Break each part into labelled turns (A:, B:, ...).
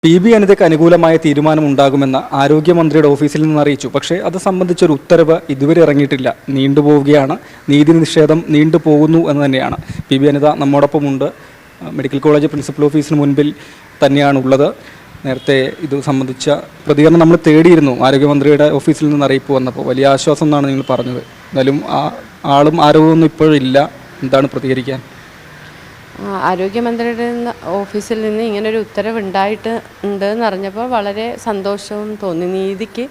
A: PB അനിതയ്ക്ക് അനുകൂലമായ തീരുമാനമുണ്ടാകുമെന്ന് ആരോഗ്യമന്ത്രിയുടെ ഓഫീസിൽ നിന്ന് അറിയിച്ചു. പക്ഷേ അത് സംബന്ധിച്ചൊരു ഉത്തരവ് ഇതുവരെ ഇറങ്ങിയിട്ടില്ല. നീണ്ടുപോവുകയാണ്. നീതി നിഷേധം നീണ്ടുപോകുന്നു എന്ന് തന്നെയാണ്. PB അനിത നമ്മോടൊപ്പമുണ്ട്. മെഡിക്കൽ കോളേജ് പ്രിൻസിപ്പൽ ഓഫീസിന് മുൻപിൽ തന്നെയാണ് ഉള്ളത്. നേരത്തെ ഇത് സംബന്ധിച്ച പ്രതികരണം നമ്മൾ തേടിയിരുന്നു. ആരോഗ്യമന്ത്രിയുടെ ഓഫീസിൽ നിന്ന് അറിയിപ്പ് വന്നപ്പോൾ വലിയ ആശ്വാസം എന്നാണ് നിങ്ങൾ പറഞ്ഞത്. എന്തായാലും ആളും ആരോഗ്യമൊന്നും ഇപ്പോഴില്ല. എന്താണ് പ്രതികരിക്കാൻ?
B: ആരോഗ്യമന്ത്രിയുടെ ഓഫീസിൽ നിന്ന് ഇങ്ങനൊരു ഉത്തരവ് ഉണ്ടെന്ന് അറിഞ്ഞപ്പോൾ വളരെ സന്തോഷവും തോന്നി. നീതിക്ക്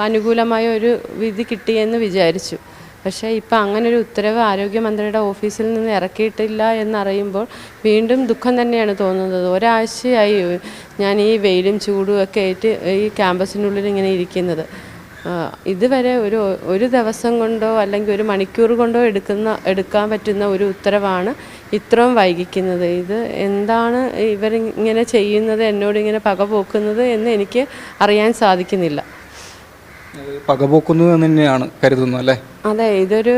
B: അനുകൂലമായ ഒരു വിധി കിട്ടിയെന്ന് വിചാരിച്ചു. പക്ഷേ ഇപ്പം അങ്ങനൊരു ഉത്തരവ് ആരോഗ്യമന്ത്രിയുടെ ഓഫീസിൽ നിന്ന് ഇറക്കിയിട്ടില്ല എന്നറിയുമ്പോൾ വീണ്ടും ദുഃഖം തന്നെയാണ് തോന്നുന്നത്. ഒരാഴ്ചയായി ഞാൻ ഈ വെയിലും ചൂടും ഒക്കെ ആയിട്ട് ഈ ക്യാമ്പസിനുള്ളിൽ ഇങ്ങനെ ഇരിക്കുന്നത്. ഇതുവരെ ഒരു ദിവസം കൊണ്ടോ അല്ലെങ്കിൽ ഒരു മണിക്കൂർ കൊണ്ടോ എടുക്കാൻ പറ്റുന്ന ഒരു ഉത്തരവാണ് ഇത്രയും വൈകിക്കുന്നത്. ഇത് എന്താണ് ഇവരിങ്ങനെ ചെയ്യുന്നത്, എന്നോടിങ്ങനെ പകപോക്കുന്നത് എന്ന് എനിക്ക് അറിയാൻ സാധിക്കുന്നില്ല.
A: പകപോക്കുന്നു എന്ന് തന്നെയാണ് കരുതുന്നത് അല്ലേ? അതെ,
B: ഇതൊരു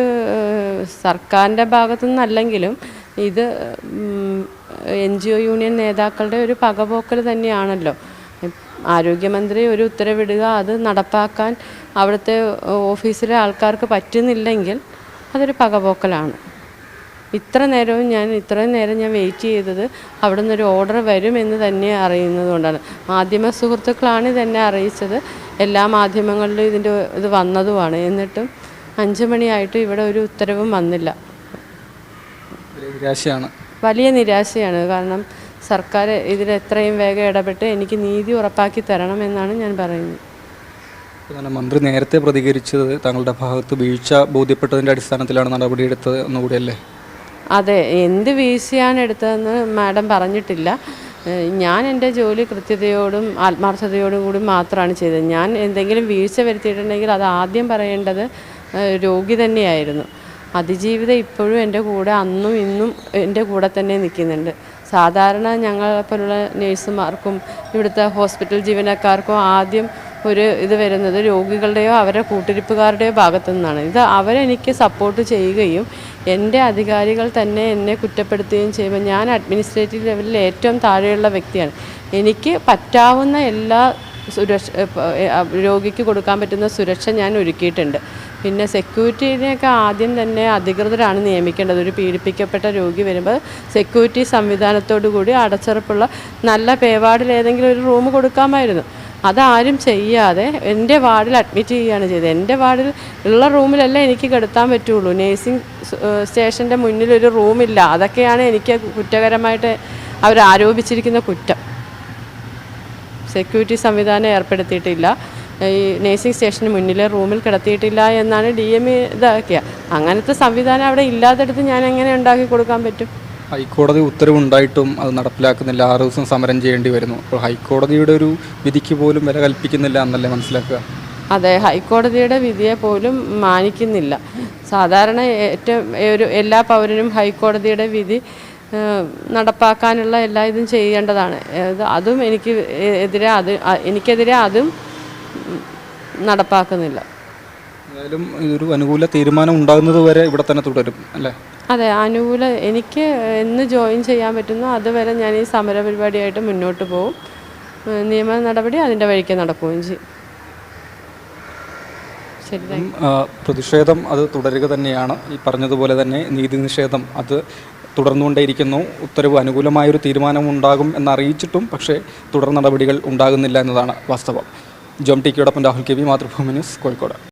B: സർക്കാരിൻ്റെ ഭാഗത്തു നിന്നല്ലെങ്കിലും ഇത് NGO യൂണിയൻ നേതാക്കളുടെ ഒരു പകപോക്കൽ തന്നെയാണല്ലോ. ആരോഗ്യമന്ത്രി ഒരു ഉത്തരവിടുക, അത് നടപ്പാക്കാൻ അവിടുത്തെ ഓഫീസിലെ ആൾക്കാർക്ക് പറ്റുന്നില്ലെങ്കിൽ അതൊരു പകപോക്കലാണ്. ഇത്രയും നേരം ഞാൻ വെയിറ്റ് ചെയ്തത് അവിടെ നിന്നൊരു ഓർഡർ വരുമെന്ന് തന്നെ അറിയുന്നത് കൊണ്ടാണ്. മാധ്യമ സുഹൃത്തുക്കളാണ് ഇതെന്നെ അറിയിച്ചത്. എല്ലാ മാധ്യമങ്ങളിലും ഇത് വന്നതുമാണ്. എന്നിട്ടും 5 മണിയായിട്ട് ഇവിടെ ഒരു ഉത്തരവും വന്നില്ല. വലിയ നിരാശയാണ്. കാരണം സർക്കാർ ഇതിൽ എത്രയും വേഗം ഇടപെട്ട് എനിക്ക് നീതി ഉറപ്പാക്കി തരണമെന്നാണ് ഞാൻ പറയുന്നത്.
A: മന്ത്രി നേരത്തെ പ്രതികരിച്ചത് തങ്ങളുടെ ഭാഗത്ത് വീഴ്ച ബോധ്യപ്പെട്ടതിൻ്റെ അടിസ്ഥാനത്തിലാണ് നടപടിയെടുത്തത് എന്നുകൂടിയല്ലേ?
B: അതെ, എന്ത് വീഴ്ചയാണ് എടുത്തതെന്ന് മാഡം പറഞ്ഞിട്ടില്ല. ഞാൻ എൻ്റെ ജോലി കൃത്യതയോടും ആത്മാർത്ഥതയോടും കൂടി മാത്രമാണ് ചെയ്തത്. ഞാൻ എന്തെങ്കിലും വീഴ്ച വരുത്തിയിട്ടുണ്ടെങ്കിൽ അത് ആദ്യം പറയേണ്ടത് രോഗി തന്നെയായിരുന്നു. അതിജീവിത ഇപ്പോഴും എൻ്റെ കൂടെ അന്നും ഇന്നും എൻ്റെ കൂടെ തന്നെ നിൽക്കുന്നുണ്ട്. സാധാരണ ഞങ്ങളെപ്പോലുള്ള നേഴ്സുമാർക്കും ഇവിടുത്തെ ഹോസ്പിറ്റൽ ജീവനക്കാർക്കും ആദ്യം ഇത് വരുന്നത് രോഗികളുടെയോ അവരുടെ കൂട്ടിരിപ്പുകാരുടെയോ ഭാഗത്തു നിന്നാണ്. ഇത് അവരെനിക്ക് സപ്പോർട്ട് ചെയ്യുകയും എൻ്റെ അധികാരികൾ തന്നെ എന്നെ കുറ്റപ്പെടുത്തുകയും ചെയ്യുമ്പോൾ ഞാൻ അഡ്മിനിസ്ട്രേറ്റീവ് ലെവലിൽ ഏറ്റവും താഴെയുള്ള വ്യക്തിയാണ്. എനിക്ക് പറ്റാവുന്ന എല്ലാ രോഗിക്ക് കൊടുക്കാൻ പറ്റുന്ന സുരക്ഷ ഞാൻ ഒരുക്കിയിട്ടുണ്ട്. പിന്നെ സെക്യൂരിറ്റിനെയൊക്കെ ആദ്യം തന്നെ അധികൃതരാണ് നിയമിക്കേണ്ടത്. ഒരു പീഡിപ്പിക്കപ്പെട്ട രോഗി വരുമ്പോൾ സെക്യൂരിറ്റി സംവിധാനത്തോടു കൂടി അടച്ചുറപ്പുള്ള നല്ല പേവാർഡിൽ ഏതെങ്കിലും ഒരു റൂം കൊടുക്കാമായിരുന്നു. അതാരും ചെയ്യാതെ എൻ്റെ വാർഡിൽ അഡ്മിറ്റ് ചെയ്യുകയാണ് ചെയ്തത്. എൻ്റെ വാർഡിൽ ഉള്ള റൂമിലല്ല എനിക്ക് കിടത്താൻ പറ്റുള്ളൂ. നേഴ്സിംഗ് സ്റ്റേഷൻ്റെ മുന്നിലൊരു റൂമില്ല. അതൊക്കെയാണ് എനിക്ക് കുറ്റകരമായിട്ട് അവർ ആരോപിച്ചിരിക്കുന്ന കുറ്റം. സെക്യൂരിറ്റി സംവിധാനം ഏർപ്പെടുത്തിയിട്ടില്ല, ഈ നേഴ്സിംഗ് സ്റ്റേഷന് മുന്നിലെ റൂമിൽ കിടത്തിയിട്ടില്ല എന്നാണ് DME ഇതാക്കിയ. അങ്ങനത്തെ സംവിധാനം അവിടെ ഇല്ലാത്തടത്ത് ഞാൻ എങ്ങനെ ഉണ്ടാക്കി കൊടുക്കാൻ പറ്റും?
A: ഹൈക്കോടതി ഉത്തരവുണ്ടായിട്ടും അത് നടപ്പിലാക്കുന്നില്ല. 6 ദിവസം സമരം ചെയ്യേണ്ടി വരുന്നു. അപ്പോൾ ഹൈക്കോടതിയുടെ ഒരു വിധിക്ക് പോലും വില കൽപ്പിക്കുന്നില്ല എന്നല്ലേ മനസ്സിലാക്കുക?
B: അതെ, ഹൈക്കോടതിയുടെ വിധിയെ പോലും മാനിക്കുന്നില്ല. സാധാരണ എല്ലാ പൗരനും ഹൈക്കോടതിയുടെ വിധി നടപ്പാക്കാനുള്ള എല്ലാ ഇതും ചെയ്യേണ്ടതാണ്. അതും എനിക്കെതിരെ അതും നടപ്പാക്കുന്നില്ല.
A: എന്തായാലും ഇതൊരു അനുകൂല തീരുമാനം ഉണ്ടാകുന്നത് വരെ ഇവിടെ തന്നെ തുടരും അല്ലേ?
B: അതെ, എനിക്ക് എന്ന് ജോയിൻ ചെയ്യാൻ പറ്റുന്നോ അതുവരെ ഞാൻ ഈ സമര പരിപാടിയായിട്ട് മുന്നോട്ട് പോകും. നിയമ നടപടി അതിൻ്റെ വഴിക്ക് നടക്കുകയും ചെയ്യും. ശരി,
A: പ്രതിഷേധം അത് തുടരുക തന്നെയാണ്. ഈ പറഞ്ഞതുപോലെ തന്നെ നീതി നിഷേധം അത് തുടർന്നുകൊണ്ടേയിരിക്കുന്നു. ഉത്തരവ് അനുകൂലമായൊരു തീരുമാനം ഉണ്ടാകും എന്നറിയിച്ചിട്ടും പക്ഷേ തുടർ നടപടികൾ ഉണ്ടാകുന്നില്ല എന്നതാണ് വാസ്തവം. ജോം ടി കെയോടൊപ്പം രാഹുൽ KV, മാതൃഭൂമി ന്യൂസ്, കോഴിക്കോട്.